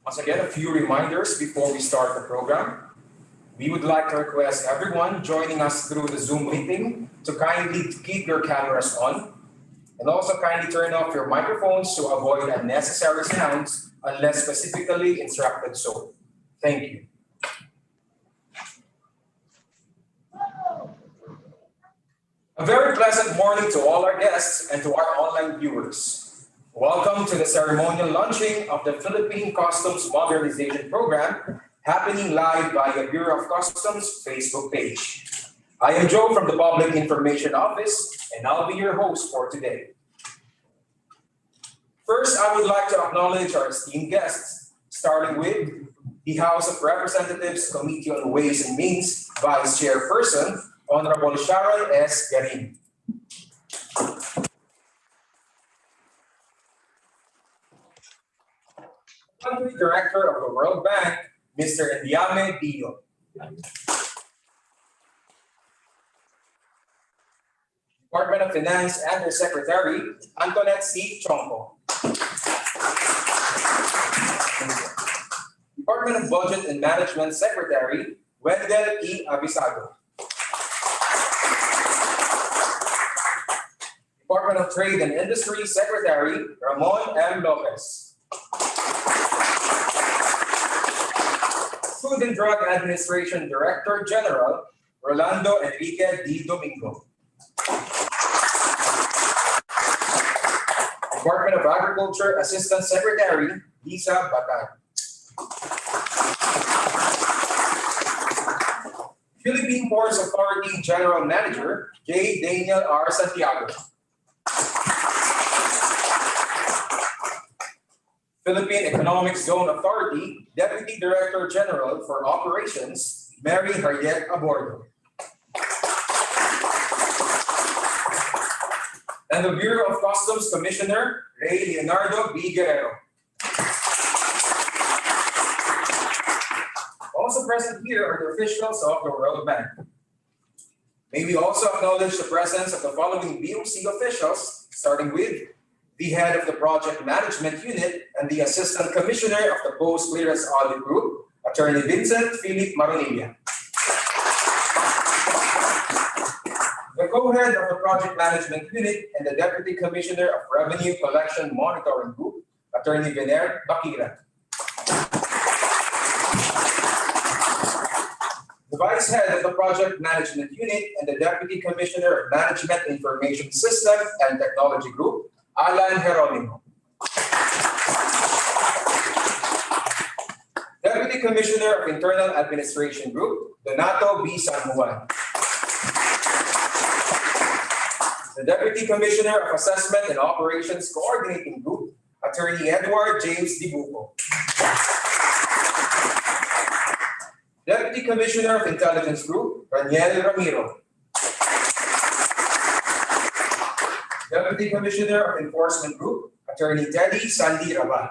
Once again, a few reminders before we start the program. We would like to request everyone joining us through the Zoom meeting to kindly keep your cameras on and also kindly turn off your microphones to avoid unnecessary sounds unless specifically instructed so. Thank you. A very pleasant morning to all our guests and to our online viewers. Welcome to the ceremonial launching of the Philippine Customs Modernization Program, happening live via Bureau of Customs Facebook page. I am Joe from the Public Information Office, and I'll be your host for today. First, I would like to acknowledge our esteemed guests, starting with the House of Representatives Committee on Ways and Means Vice Chairperson, Honorable Sharon S. Garin. Country Director of the World Bank, Mr. Endiame Dio. Department of Finance Undersecretary, Antoinette C. Chongco. Department of Budget and Management Secretary, Wendell E. Avisado. Department of Trade and Industry Secretary, Ramon M. Lopez. Food and Drug Administration Director General, Rolando Enrique D. Domingo. Department of Agriculture Assistant Secretary, Lisa Batag. Philippine Ports Authority General Manager, J. Daniel R. Santiago. Philippine Economic Zone Authority Deputy Director General for Operations, Mary Harriet Abordo. And the Bureau of Customs Commissioner, Ray Leonardo B. Guerrero. Also present here are the officials of the World Bank. May we also acknowledge the presence of the following BOC officials, starting with the head of the Project Management Unit and the Assistant Commissioner of the Post Clearance Audit Group, Attorney Vincent Philip Maronilla. The co-head of the Project Management Unit and the Deputy Commissioner of Revenue Collection Monitoring Group, Attorney Vener Bakira. The Vice Head of the Project Management Unit and the Deputy Commissioner of Management Information System and Technology Group, Alan Geronimo. Deputy Commissioner of Internal Administration Group, Donato B. San Juan. The Deputy Commissioner of Assessment and Operations Coordinating Group, Attorney Edward James Dibuco. Deputy Commissioner of Intelligence Group, Raniel Ramiro. Deputy Commissioner of Enforcement Group, Attorney Teddy Sandy Raban.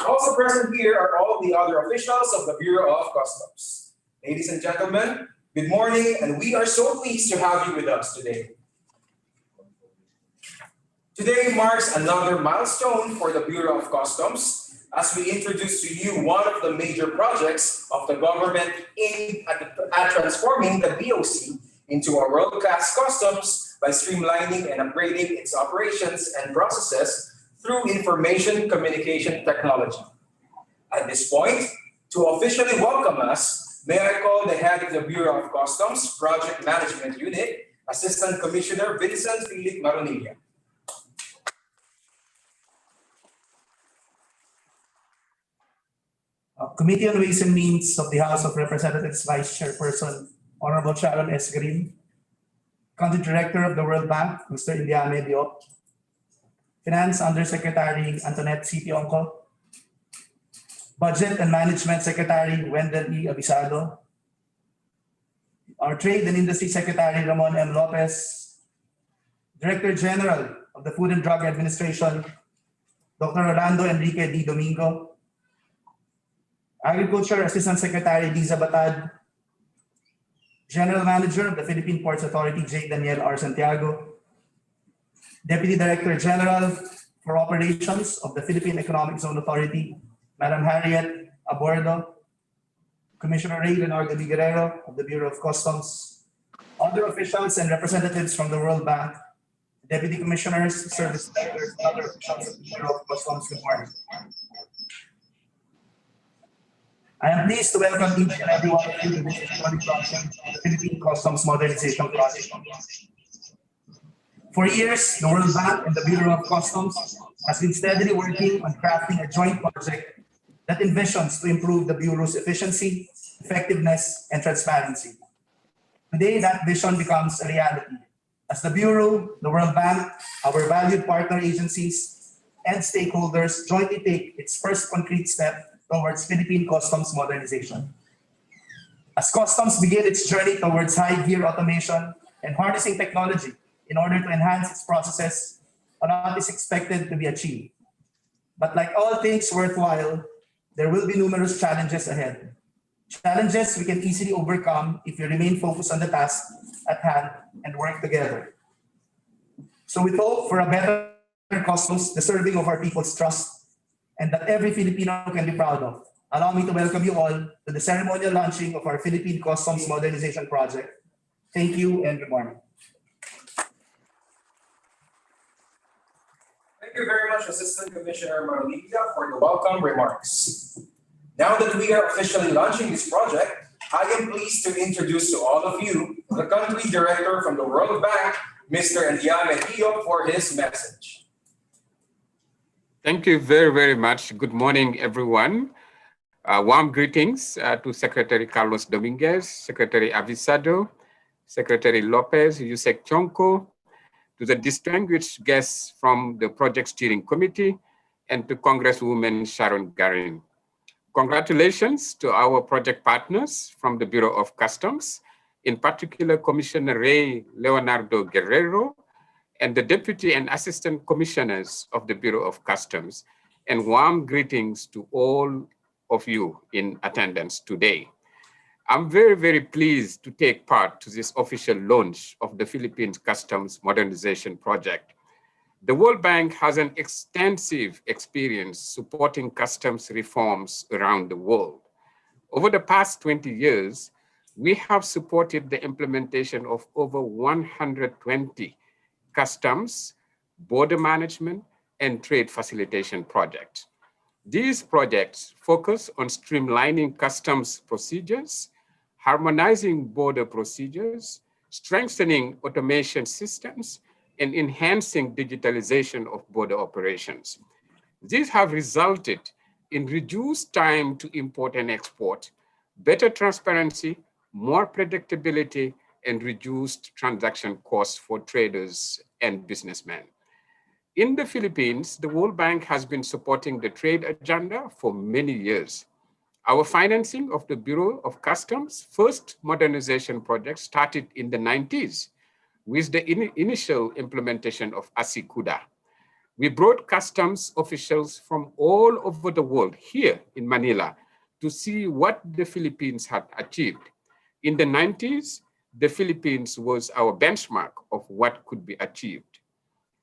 Also present here are all the other officials of the Bureau of Customs. Ladies and gentlemen, good morning, and we are so pleased to have you with us today. Today marks another milestone for the Bureau of Customs as we introduce to you one of the major projects of the government aimed at transforming the BOC into a world-class customs by streamlining and upgrading its operations and processes through information communication technology. At this point, to officially welcome us, may I call the head of the Bureau of Customs Project Management Unit, Assistant Commissioner Vincent Philip Maronilla. Committee on Ways and Means of the House of Representatives Vice Chairperson, Honorable Sharon S. Garin, Country Director of the World Bank, Mr. Endiame Dio, Finance Undersecretary Antoinette C. Tionco, Budget and Management Secretary Wendell E. Avisado, our Trade and Industry Secretary Ramon M. Lopez, Director General of the Food and Drug Administration, Dr. Rolando Enrique D. Domingo, Agriculture Assistant Secretary Lisa Batad, General Manager of the Philippine Ports Authority J. Daniel R. Santiago, Deputy Director General for Operations of the Philippine Economic Zone Authority, Madam Harriet Abordo, Commissioner Ray Leonardo de Guerrero of the Bureau of Customs, other officials and representatives from the World Bank, Deputy Commissioners, Service Directors, and other officials of the Bureau of Customs. Good morning. I am pleased to welcome each and every one of you to this historic launching of the Philippine Customs Modernization Project. For years, the World Bank and the Bureau of Customs has been steadily working on crafting a joint project that envisions to improve the Bureau's efficiency, effectiveness, and transparency. Today, that vision becomes a reality as the Bureau, the World Bank, our valued partner agencies, and stakeholders jointly take its first concrete step towards Philippine customs modernization. As customs begin its journey towards high-gear automation and harnessing technology in order to enhance its processes, a lot is expected to be achieved. But like all things worthwhile, there will be numerous challenges ahead. Challenges we can easily overcome if we remain focused on the task at hand and work together. So with hope for a better customs deserving of our people's trust and that every Filipino can be proud of, allow me to welcome you all to the ceremonial launching of our Philippine Customs Modernization Project. Thank you and good morning. Thank you very much, Assistant Commissioner Marliga, for the welcome remarks. Now that we are officially launching this project, I am pleased to introduce to all of you the Country Director from the World Bank, Mr. Andiame Hio, for his message. Thank you very, very much. Good morning, everyone. Warm greetings to Secretary Carlos Dominguez, Secretary Avisado, Secretary Lopez, Yusek Chonko, to the distinguished guests from the Project Steering Committee, and to Congresswoman Sharon Garin. Congratulations to our project partners from the Bureau of Customs, in particular Commissioner Ray Leonardo Guerrero, and the Deputy and Assistant Commissioners of the Bureau of Customs, and warm greetings to all of you in attendance today. I'm very, very pleased to take part to this official launch of the Philippines Customs Modernization Project. The World Bank has an extensive experience supporting customs reforms around the world. Over the past 20 years, we have supported the implementation of over 120 customs, border management, and trade facilitation projects. These projects focus on streamlining customs procedures, harmonizing border procedures, strengthening automation systems, and enhancing digitalization of border operations. These have resulted in reduced time to import and export, better transparency, more predictability, and reduced transaction costs for traders and businessmen. In the Philippines, the World Bank has been supporting the trade agenda for many years. Our financing of the Bureau of Customs' first modernization project started in the 90s with the initial implementation of ASICUDA. We brought customs officials from all over the world here in Manila to see what the Philippines had achieved. In the 90s, the Philippines was our benchmark of what could be achieved.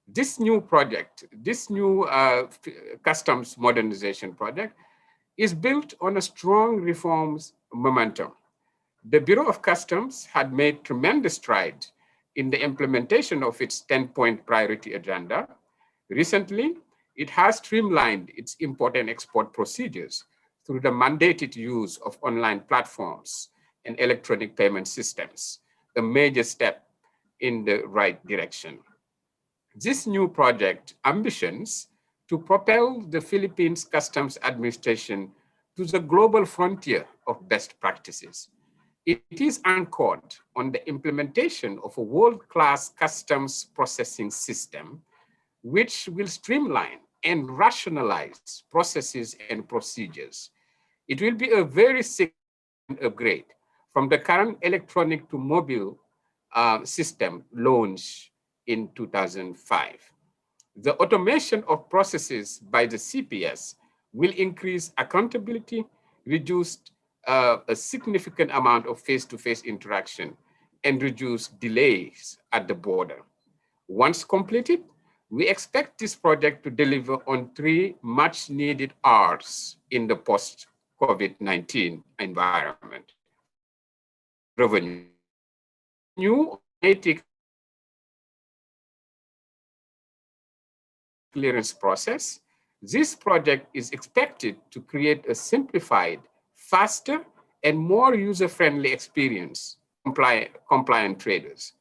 This new project, this new customs modernization project is built on a strong reforms momentum. The Bureau of Customs had made tremendous strides in the implementation of its 10-point priority agenda. Recently, it has streamlined its import and export procedures through the mandated use of online platforms and electronic payment systems, a major step in the right direction. This new project ambitions to propel the Philippines Customs Administration to the global frontier of best practices. It is anchored on the implementation of a world-class customs processing system, which will streamline and rationalize processes and procedures. It will be a very significant upgrade from the current electronic to mobile system launched in 2005. The automation of processes by the CPS will increase accountability, reduce a significant amount of face-to-face interaction, and reduce delays at the border. Once completed, We expect this project to deliver on three much needed R's in the post-COVID-19 environment. Revenue, new automatic clearance process. This project is expected to create a simplified, faster, and more user-friendly experience compliant traders.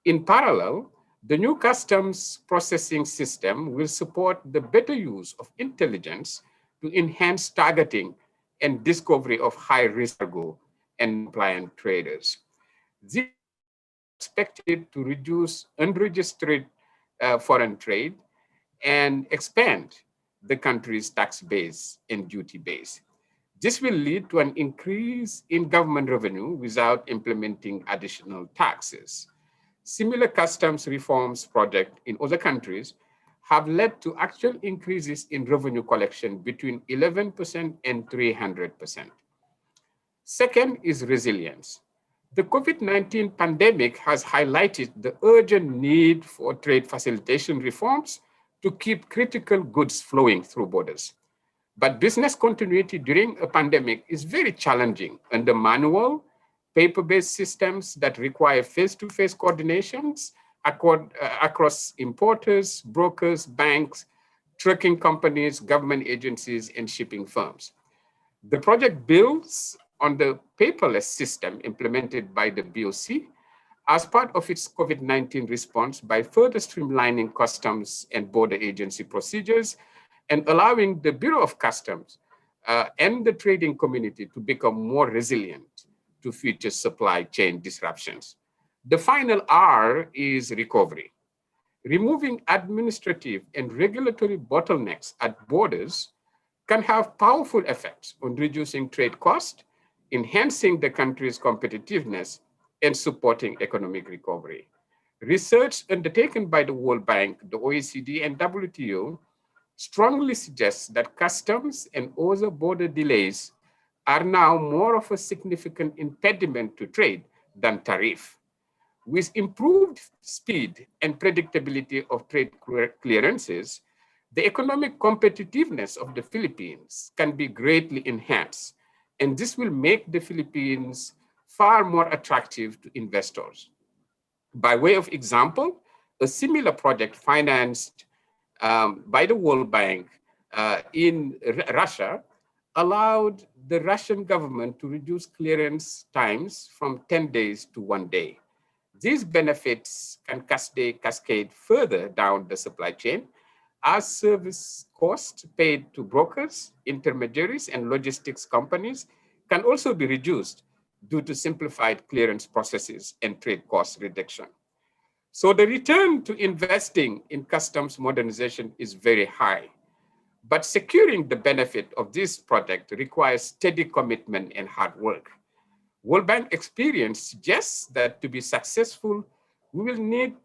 In parallel, the new customs processing system will support the better use of intelligence to enhance targeting and discovery of high-risk cargo and compliant traders. This is expected to reduce unregistered foreign trade and expand the country's tax base and duty base. This will lead to an increase in government revenue without implementing additional taxes. Similar customs reforms projects in other countries have led to actual increases in revenue collection between 11% and 300%. Second is resilience. The COVID-19 pandemic has highlighted the urgent need for trade facilitation reforms to keep critical goods flowing through borders. But business continuity during a pandemic is very challenging under manual, paper-based systems that require face-to-face coordinations across importers, brokers, banks, trucking companies, government agencies, and shipping firms. The project builds on the paperless system implemented by the BOC as part of its COVID-19 response by further streamlining customs and border agency procedures and allowing the Bureau of Customs and the trading community to become more resilient to future supply chain disruptions. The final R is recovery. Removing administrative and regulatory bottlenecks at borders can have powerful effects on reducing trade costs, enhancing the country's competitiveness, and supporting economic recovery. Research undertaken by the World Bank, the OECD, and WTO strongly suggests that customs and other border delays are now more of a significant impediment to trade than tariff. With improved speed and predictability of trade clearances, the economic competitiveness of the Philippines can be greatly enhanced, and this will make the Philippines far more attractive to investors. By way of example, a similar project financed by the World Bank in Russia allowed the Russian government to reduce clearance times from 10 days to 1 day. These benefits can cascade further down the supply chain as service costs paid to brokers, intermediaries, and logistics companies can also be reduced due to simplified clearance processes and trade cost reduction. So the return to investing in customs modernization is very high, but securing the benefit of this project requires steady commitment and hard work. World Bank experience suggests that to be successful, we will need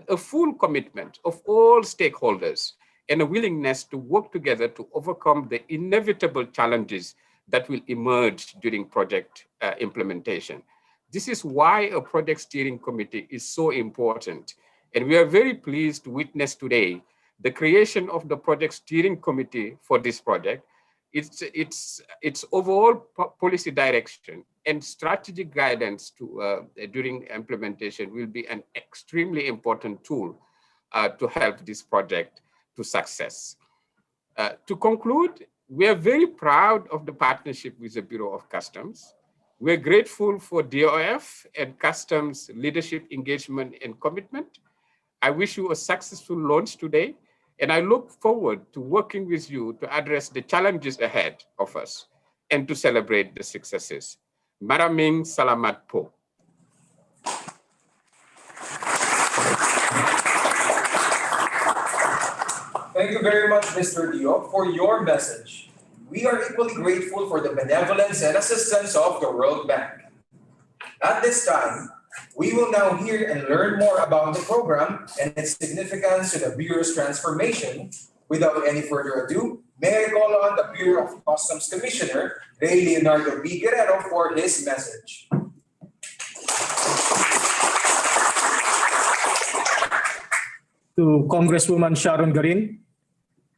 a full commitment of all stakeholders and a willingness to work together to overcome the inevitable challenges that will emerge during project implementation. This is why a project steering committee is so important. And we are very pleased to witness today the creation of the project steering committee for this project. Its overall policy direction and strategic guidance during implementation will be an extremely important tool to help this project to success. To conclude, we are very proud of the partnership with the Bureau of Customs. We're grateful for DOF and Customs leadership engagement and commitment. I wish you a successful launch today, and I look forward to working with you to address the challenges ahead of us and to celebrate the successes. Maraming salamat po. Thank you very much, Mr. Dio, for your message. We are equally grateful for the benevolence and assistance of the World Bank. At this time, we will now hear and learn more about the program and its significance to the Bureau's transformation. Without any further ado, may I call on the Bureau of Customs Commissioner, Ray Leonardo B. Guerrero, for his message. to Congresswoman Sharon Garin,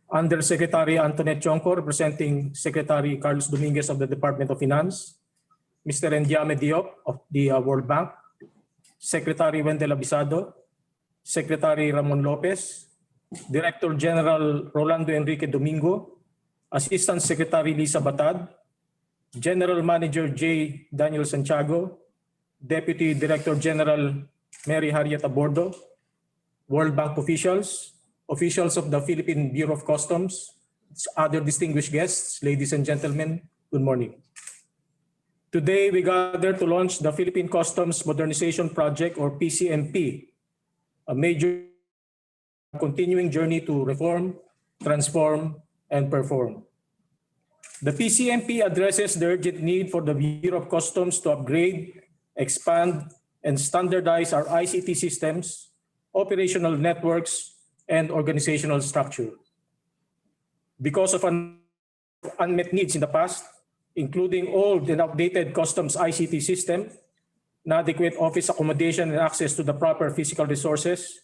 Undersecretary Antoinette Chonco, representing Secretary Carlos Dominguez of the Department of Finance, Mr. Endiame Diop of the World Bank, Secretary Wendell Abisado, Secretary Ramon Lopez, Director General Rolando Enrique Domingo, Assistant Secretary Lisa Batad, General Manager J. Daniel Santiago, Deputy Director General Mary Harriet Abordo, World Bank officials, officials of the Philippine Bureau of Customs, other distinguished guests, ladies and gentlemen, good morning. Today, we gather to launch the Philippine Customs Modernization Project, or PCMP, a major continuing journey to reform, transform, and perform. The PCMP addresses the urgent need for the Bureau of Customs to upgrade, expand, and standardize our ICT systems, operational networks, and organizational structure. Because of unmet needs in the past, including old and outdated customs ICT system, inadequate office accommodation and access to the proper physical resources,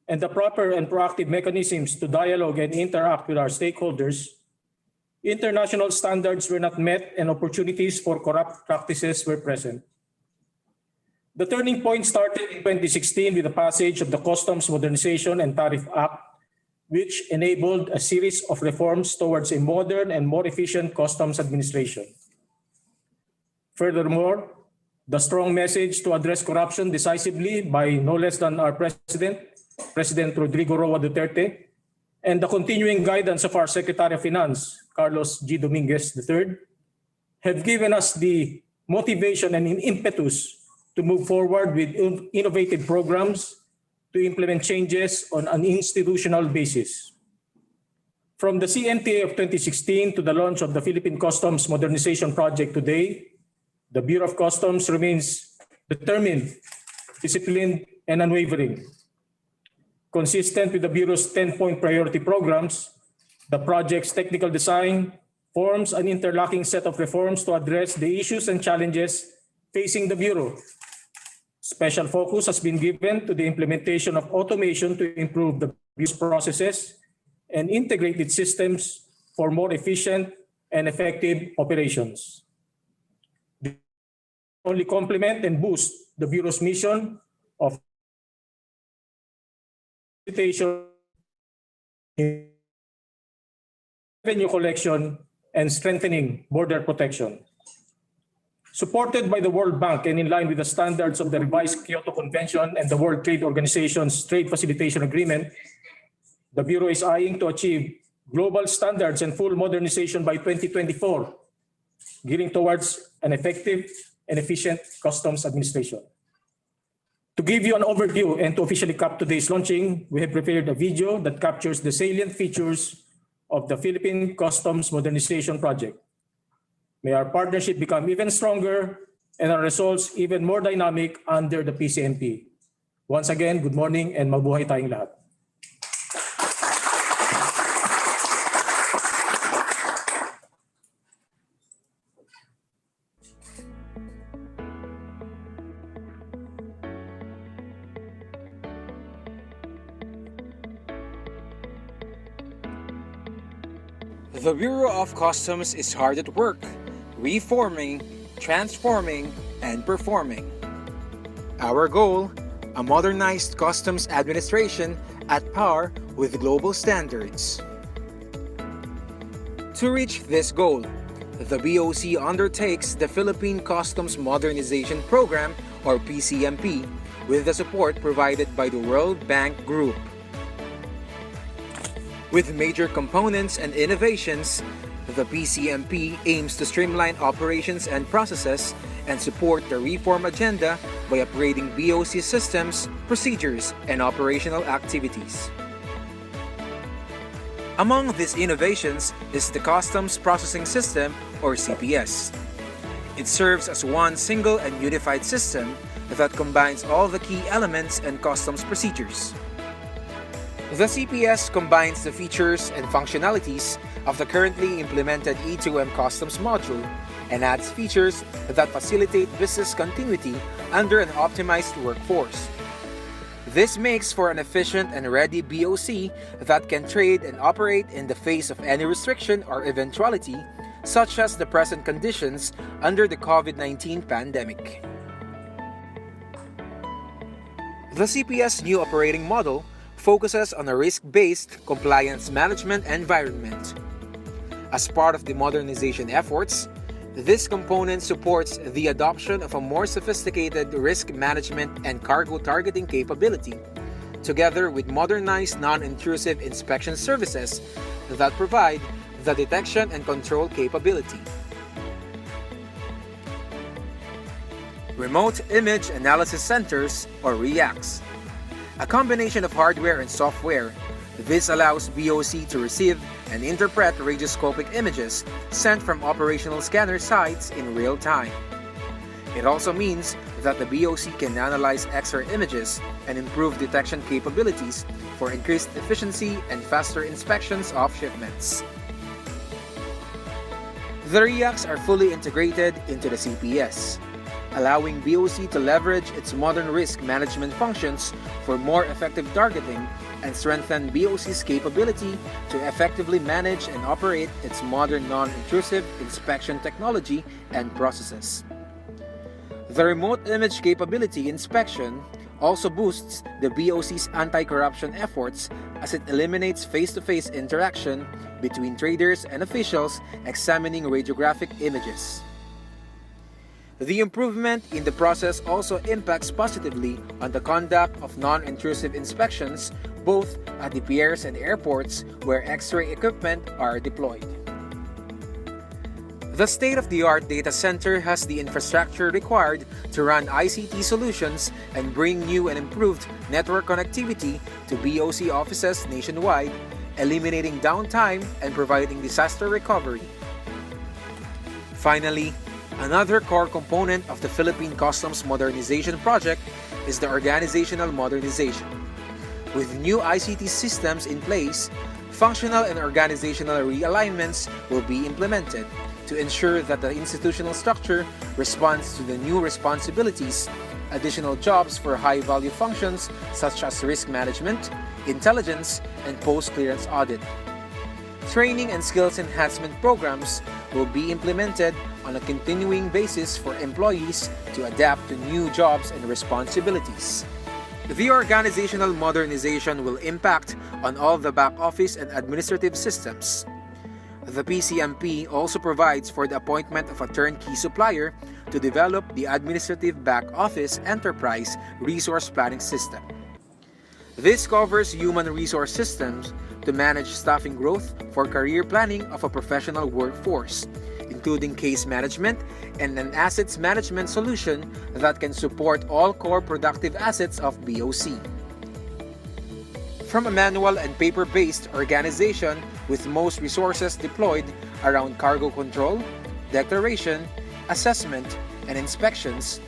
and the proper and proactive mechanisms to dialogue and interact with our stakeholders, international standards were not met and opportunities for corrupt practices were present. The turning point started in 2016 with the passage of the Customs Modernization and Tariff Act, which enabled a series of reforms towards a modern and more efficient customs administration. Furthermore, the strong message to address corruption decisively by no less than our President Rodrigo Roa Duterte, and the continuing guidance of our Secretary of Finance, Carlos G. Dominguez III, have given us the motivation and impetus to move forward with innovative programs to implement changes on an institutional basis. From the CMTA of 2016 to the launch of the Philippine Customs Modernization Project today, the Bureau of Customs remains determined, disciplined, and unwavering. Consistent with the Bureau's 10-point priority programs, the project's technical design forms an interlocking set of reforms to address the issues and challenges facing the Bureau. Special focus has been given to the implementation of automation to improve the Bureau's processes and integrate its systems for more efficient and effective operations. They only complement and boost the Bureau's mission of revenue collection and strengthening border protection. Supported by the World Bank and in line with the standards of the revised Kyoto Convention and the World Trade Organization's Trade Facilitation Agreement, the Bureau is eyeing to achieve global standards and full modernization by 2024, gearing towards an effective and efficient customs administration. To give you an overview and to officially cap today's launching, we have prepared a video that captures the salient features of the Philippine Customs Modernization Project. May our partnership become even stronger and our results even more dynamic under the PCMP. Once again, good morning and mabuhay tayong lahat. The Bureau of Customs is hard at work, reforming, transforming, and performing. Our goal, a modernized customs administration at par with global standards. To reach this goal, the BOC undertakes the Philippine Customs Modernization Program, or PCMP, with the support provided by the World Bank Group. With major components and innovations, the PCMP aims to streamline operations and processes and support the reform agenda by upgrading BOC systems, procedures, and operational activities. Among these innovations is the Customs Processing System, or CPS. It serves as one single and unified system that combines all the key elements and customs procedures. The CPS combines the features and functionalities of the currently implemented E2M Customs module and adds features that facilitate business continuity under an optimized workforce. This makes for an efficient and ready BOC that can trade and operate in the face of any restriction or eventuality, such as the present conditions under the COVID-19 pandemic. The CPS new operating model focuses on a risk-based compliance management environment. As part of the modernization efforts, this component supports the adoption of a more sophisticated risk management and cargo targeting capability, together with modernized non-intrusive inspection services that provide the detection and control capability. Remote Image Analysis Centers, or REACs. A combination of hardware and software, this allows BOC to receive and interpret radioscopic images sent from operational scanner sites in real time. It also means that the BOC can analyze X-ray images and improve detection capabilities for increased efficiency and faster inspections of shipments. The REACs are fully integrated into the CPS, allowing BOC to leverage its modern risk management functions for more effective targeting and strengthen BOC's capability to effectively manage and operate its modern non-intrusive inspection technology and processes. The remote image capability inspection also boosts the BOC's anti-corruption efforts as it eliminates face-to-face interaction between traders and officials examining radiographic images. The improvement in the process also impacts positively on the conduct of non-intrusive inspections both at the piers and airports where X-ray equipment are deployed. The state-of-the-art data center has the infrastructure required to run ICT solutions and bring new and improved network connectivity to BOC offices nationwide, eliminating downtime and providing disaster recovery. Finally, another core component of the Philippine Customs Modernization project is the organizational modernization. With new ICT systems in place, functional and organizational realignments will be implemented to ensure that the institutional structure responds to the new responsibilities, additional jobs for high-value functions such as risk management, intelligence, and post-clearance audit. Training and skills enhancement programs will be implemented on a continuing basis for employees to adapt to new jobs and responsibilities. The organizational modernization will impact on all the back office and administrative systems. The PCMP also provides for the appointment of a turnkey supplier to develop the administrative back office enterprise resource planning system. This covers human resource systems to manage staffing growth for career planning of a professional workforce, including case management and an assets management solution that can support all core productive assets of BOC. From a manual and paper-based organization with most resources deployed around cargo control, declaration, assessment, and inspections,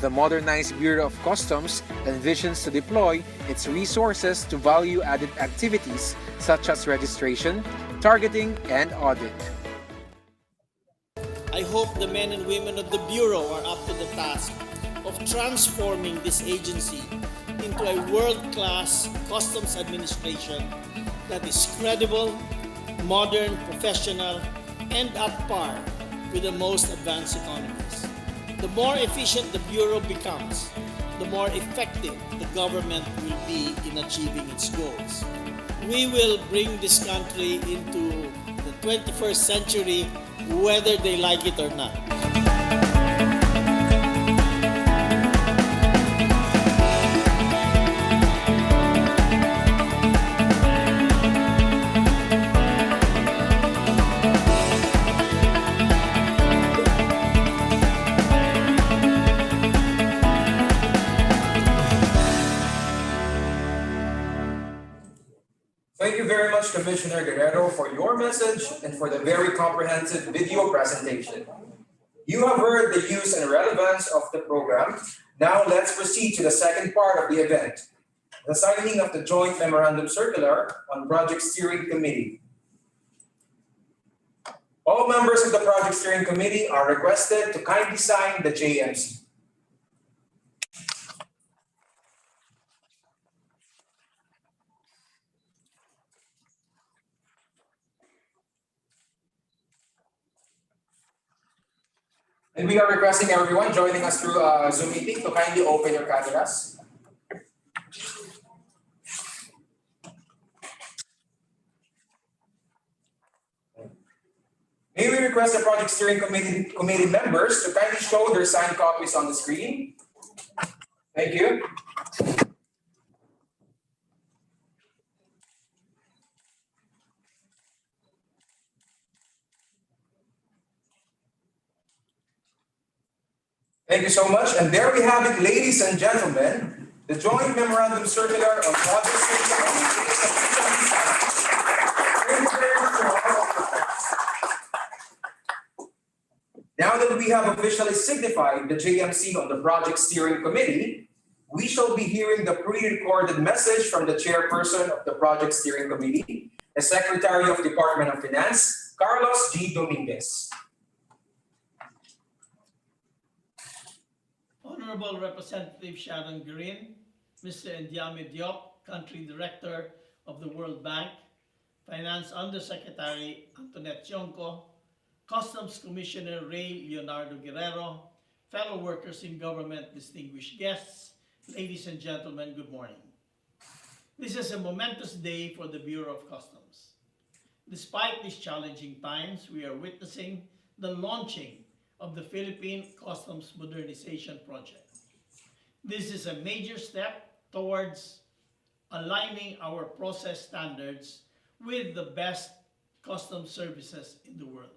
the modernized Bureau of Customs envisions to deploy its resources to value-added activities such as registration, targeting, and audit. I hope the men and women of the Bureau are up to the task of transforming this agency into a world-class customs administration that is credible, modern, professional, and at par with the most advanced economies. The more efficient the Bureau becomes, the more effective the government will be in achieving its goals. We will bring this country into the 21st century whether they like it or not. Thank you very much, Commissioner Guerrero, for your message and for the very comprehensive video presentation. You have heard the use and relevance of the program. Now let's proceed to the second part of the event, the signing of the Joint Memorandum Circular on Project Steering Committee. All members of the Project Steering Committee are requested to kindly sign the JMC. And we are requesting everyone joining us through Zoom meeting to kindly open your cameras. May we request the Project Steering Committee members to kindly show their signed copies on the screen. Thank you. Thank you so much. And there we have it, ladies and gentlemen, the joint memorandum circular on Project Now that we have officially signified the JMC on the Project Steering Committee, we shall be hearing the pre-recorded message from the chairperson of the Project Steering Committee, the Secretary of Department of Finance, Carlos G. Dominguez. Honorable Representative Sharon Green, Mr. Ndiame Diop, Country Director of the World Bank, Finance Undersecretary Antoinette Tionco, Customs Commissioner Ray Leonardo Guerrero, fellow workers in government, distinguished guests, ladies and gentlemen, good morning. This is a momentous day for the Bureau of Customs. Despite these challenging times, we are witnessing the launching of the Philippine Customs Modernization Project. This is a major step towards aligning our process standards with the best customs services in the world.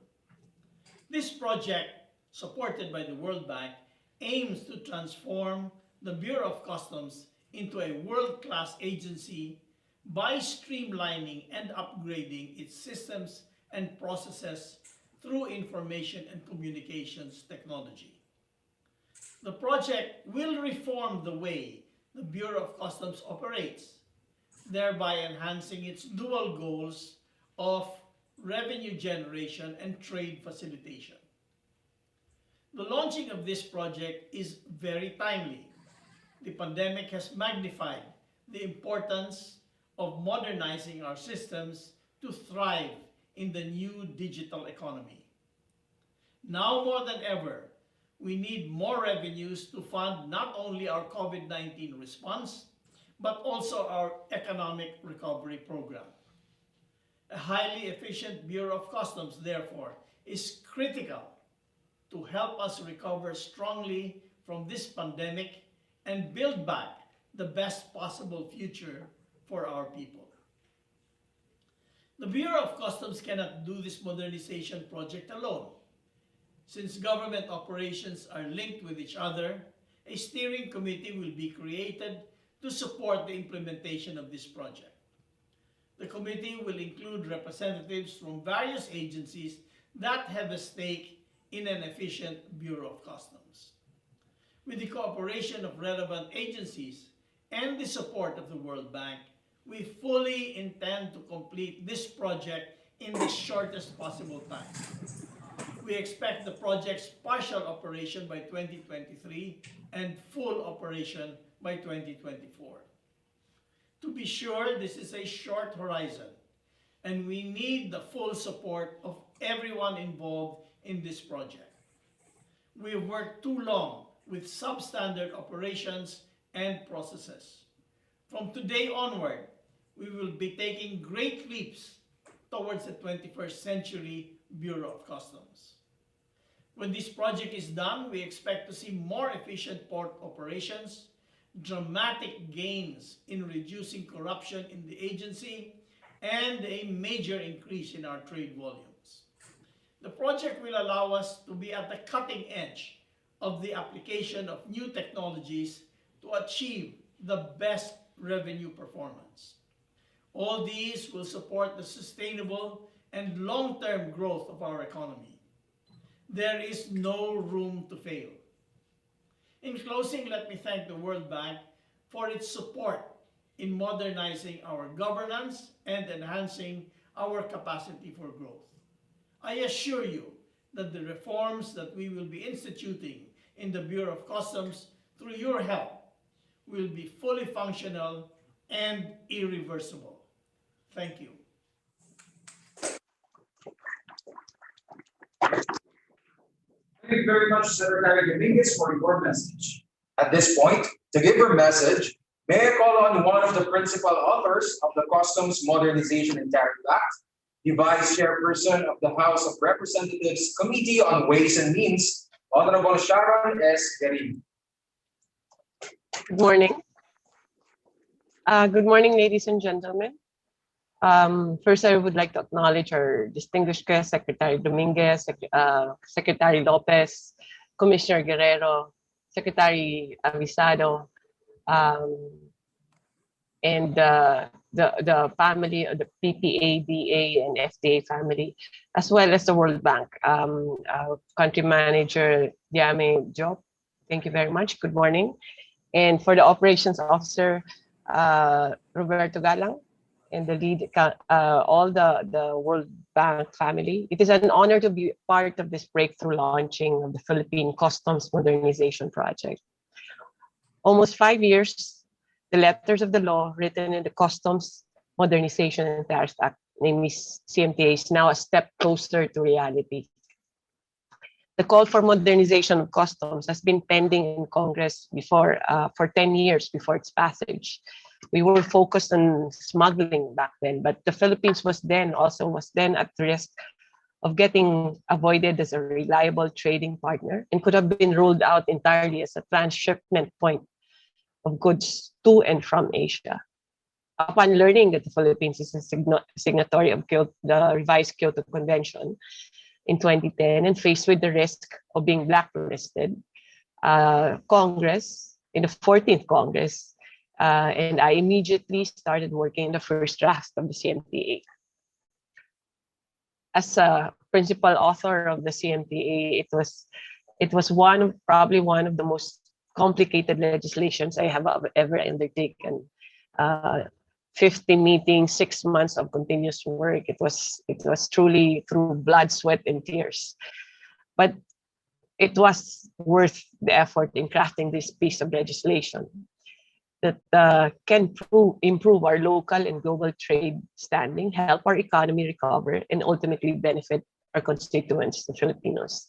This project, supported by the World Bank, aims to transform the Bureau of Customs into a world-class agency by streamlining and upgrading its systems and processes through information and communications technology. The project will reform the way the Bureau of Customs operates, thereby enhancing its dual goals of revenue generation and trade facilitation. The launching of this project is very timely. The pandemic has magnified the importance of modernizing our systems to thrive in the new digital economy. Now more than ever, we need more revenues to fund not only our COVID-19 response, but also our economic recovery program. A highly efficient Bureau of Customs, therefore, is critical to help us recover strongly from this pandemic and build back the best possible future for our people. The Bureau of Customs cannot do this modernization project alone. Since government operations are linked with each other, a steering committee will be created to support the implementation of this project. The committee will include representatives from various agencies that have a stake in an efficient Bureau of Customs. With the cooperation of relevant agencies and the support of the World Bank, we fully intend to complete this project in the shortest possible time. We expect the project's partial operation by 2023 and full operation by 2024. To be sure, this is a short horizon, and we need the full support of everyone involved in this project. We have worked too long with substandard operations and processes. From today onward, we will be taking great leaps towards the 21st century Bureau of Customs. When this project is done, we expect to see more efficient port operations, dramatic gains in reducing corruption in the agency, and a major increase in our trade volumes. The project will allow us to be at the cutting edge of the application of new technologies to achieve the best revenue performance. All these will support the sustainable and long-term growth of our economy. There is no room to fail. In closing, let me thank the World Bank for its support in modernizing our governance and enhancing our capacity for growth. I assure you that the reforms that we will be instituting in the Bureau of Customs through your help will be fully functional and irreversible. Thank you. you very much, Secretary Dominguez, for your message. At this point, to give her message, may I call on one of the principal authors of the Customs Modernization and Tariff Act, the Vice Chairperson of the House of Representatives Committee on Ways and Means, Honorable Sharon S. Garin. Good morning. Good morning, ladies and gentlemen. First, I would like to acknowledge our distinguished guests, Secretary Dominguez, Secretary Lopez, Commissioner Guerrero, Secretary Avisado, and the family of the PPA, DA, and FDA family, as well as the World Bank. Country Manager Diame Diop, thank you very much. Good morning. And for the Operations Officer, Roberto Galang, and the lead, all the World Bank family. It is an honor to be part of this breakthrough launching of the Philippine Customs Modernization Project. Almost 5 years, the letters of the law written in the Customs Modernization and Tariff Act, namely CMTA, is now a step closer to reality. The call for modernization of customs has been pending in Congress before for 10 years before its passage. We were focused on smuggling back then, but the Philippines was then at risk of getting avoided as a reliable trading partner and could have been ruled out entirely as a transshipment point of goods to and from Asia. Upon learning that the Philippines is a signatory of the revised Kyoto Convention in 2010 and faced with the risk of being blacklisted, Congress, in the 14th Congress, and I immediately started working in the first draft of the CMTA. As a principal author of the CMTA, it was probably one of the most complicated legislations I have ever undertaken. 50 meetings, 6 months of continuous work. It was truly through blood, sweat, and tears. But it was worth the effort in crafting this piece of legislation that can improve our local and global trade standing, help our economy recover, and ultimately benefit our constituents, the Filipinos.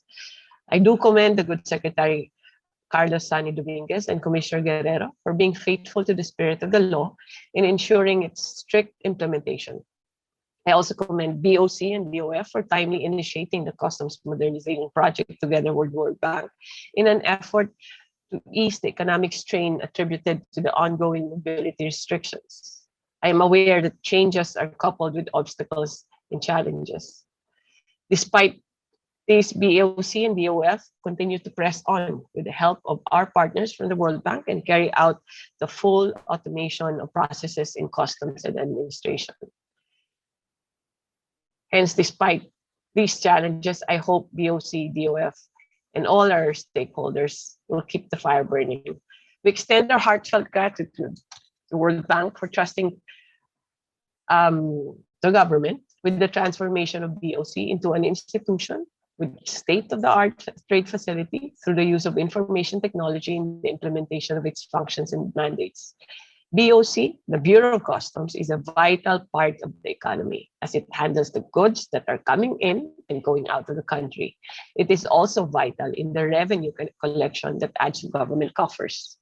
I do commend the good Secretary Carlos Sani Dominguez and Commissioner Guerrero for being faithful to the spirit of the law in ensuring its strict implementation. I also commend BOC and BOF for timely initiating the Customs Modernization Project together with World Bank in an effort to ease the economic strain attributed to the ongoing mobility restrictions. I am aware that changes are coupled with obstacles and challenges. Despite these, BOC and BOF continue to press on with the help of our partners from the World Bank and carry out the full automation of processes in customs and administration. Hence, despite these challenges, I hope BOC, DOF, and all our stakeholders will keep the fire burning. We extend our heartfelt gratitude to the World Bank for trusting the government with the transformation of BOC into an institution with state-of-the-art trade facility through the use of information technology in the implementation of its functions and mandates. BOC, the Bureau of Customs, is a vital part of the economy as it handles the goods that are coming in and going out of the country. It is also vital in the revenue collection that adds to government coffers.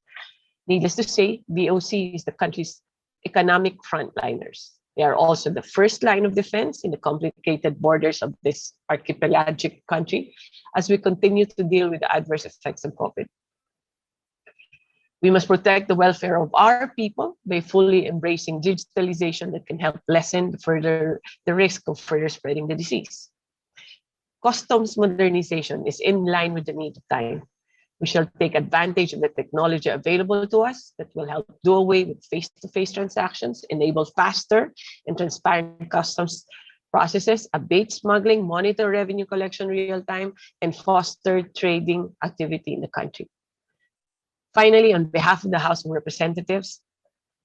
Needless to say, BOC is the country's economic frontliners. They are also the first line of defense in the complicated borders of this archipelagic country as we continue to deal with the adverse effects of COVID. We must protect the welfare of our people by fully embracing digitalization that can help lessen the risk of further spreading the disease. Customs modernization is in line with the need of time. We shall take advantage of the technology available to us that will help do away with face-to-face transactions, enable faster and transparent customs processes, abate smuggling, monitor revenue collection real time, and foster trading activity in the country. Finally, on behalf of the House of Representatives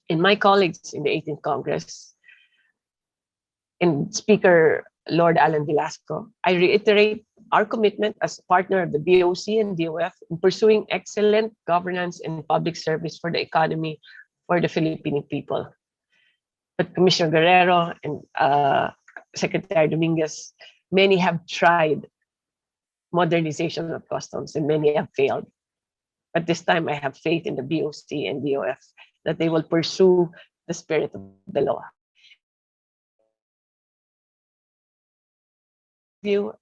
and my colleagues in the 18th Congress and Speaker Lord Alan Velasco, I reiterate our commitment as a partner of the BOC and DOF in pursuing excellent governance and public service for the economy for the Filipino people. But Commissioner Guerrero and Secretary Dominguez, many have tried modernization of customs, and many have failed. But this time I have faith in the BOC and DOF that they will pursue the spirit of the law.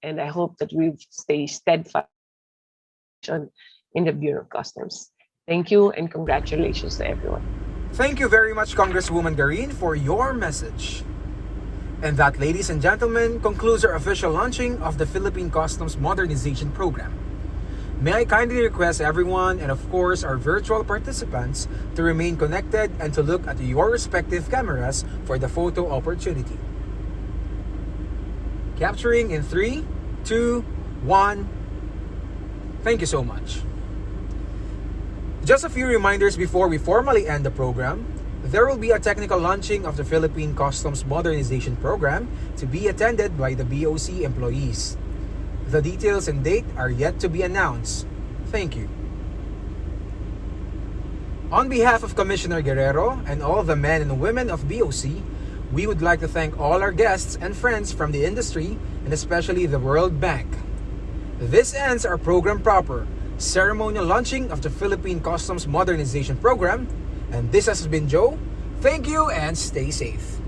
And I hope that we stay steadfast in the Bureau of Customs. Thank you and congratulations to everyone. Thank you very much, Congresswoman Garin, for your message. And that, ladies and gentlemen, concludes our official launching of the Philippine Customs Modernization Program. May I kindly request everyone, and of course our virtual participants, to remain connected and to look at your respective cameras for the photo opportunity. Capturing in 3, 2, 1. Thank you so much. Just a few reminders before we formally end the program. There will be a technical launching of the Philippine Customs Modernization Program to be attended by the BOC employees. The details and date are yet to be announced. Thank you. On behalf of Commissioner Guerrero and all the men and women of BOC, we would like to thank all our guests and friends from the industry and especially the World Bank. This ends our program proper, ceremonial launching of the Philippine Customs Modernization Program. And this has been Joe. Thank you and stay safe.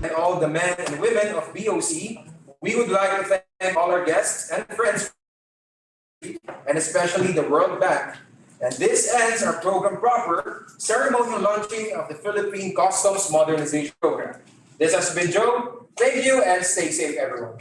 And all the men and women of BOC, we would like to thank all our guests and friends, and especially the World Bank. And this ends our program proper, ceremonial launching of the Philippine Customs Modernization Program. This has been Joe. Thank you and stay safe, everyone.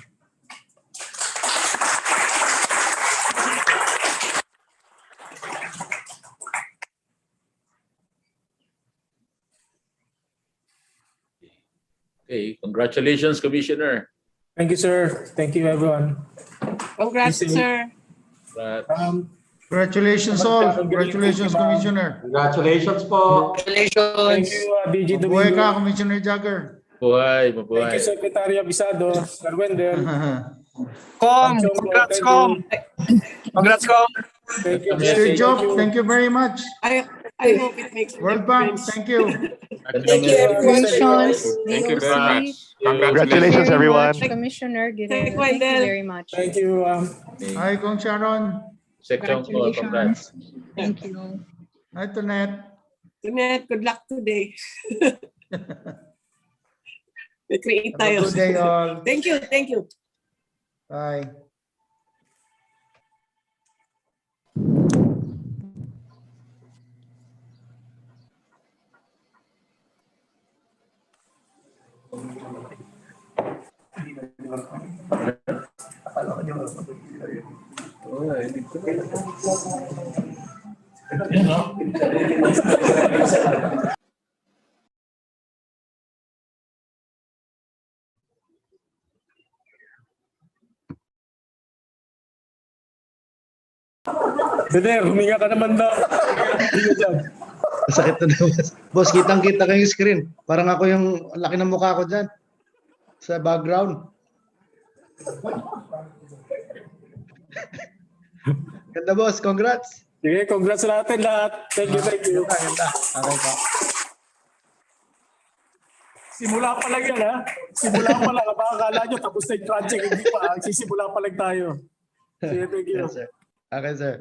Okay, congratulations, Commissioner. Thank you, sir. Thank you, everyone. Congrats, Thank you. sir. Congratulations all. Congratulations, Commissioner. Congratulations po. Thank Congratulations. you, DG Buhay ka, Domingo. Commissioner Jagger. Mabuhay, Thank mabuhay. you, Secretary Abisado, Sir Wendell. Congrats, Com. Congrats, Com. Thank you, Mr. Jesse. Job, thank you very much. I hope it makes a World Bank, difference. thank you. Thank you, Congratulations, Thank you very DOC. much. Congratulations. Very much, Commissioner Guerrero. Thank you Wendell. very much. Thank you. Hi, Kong Sharon. Section call, congrats. Thank you. Hi, Tonette. Jeanette, good luck today. May-create Have a tayo. good day all. Thank you, thank you. Bye. Beder, huminga ka naman daw. Hindi dyan. Masakit na daw. Boss, kitang-kita ko yung screen. Parang ako yung laki ng mukha ko dyan. Sa background. Ganda boss, congrats. Sige, congrats sa natin lahat. Thank you, thank you. Okay pa. Simula pa lang yan, ha? Simula pa lang. Baka akala nyo, tapos na yung project. Hindi pa. Sisimula pa lang tayo. Sige, thank you. Yes, sir. Okay, sir.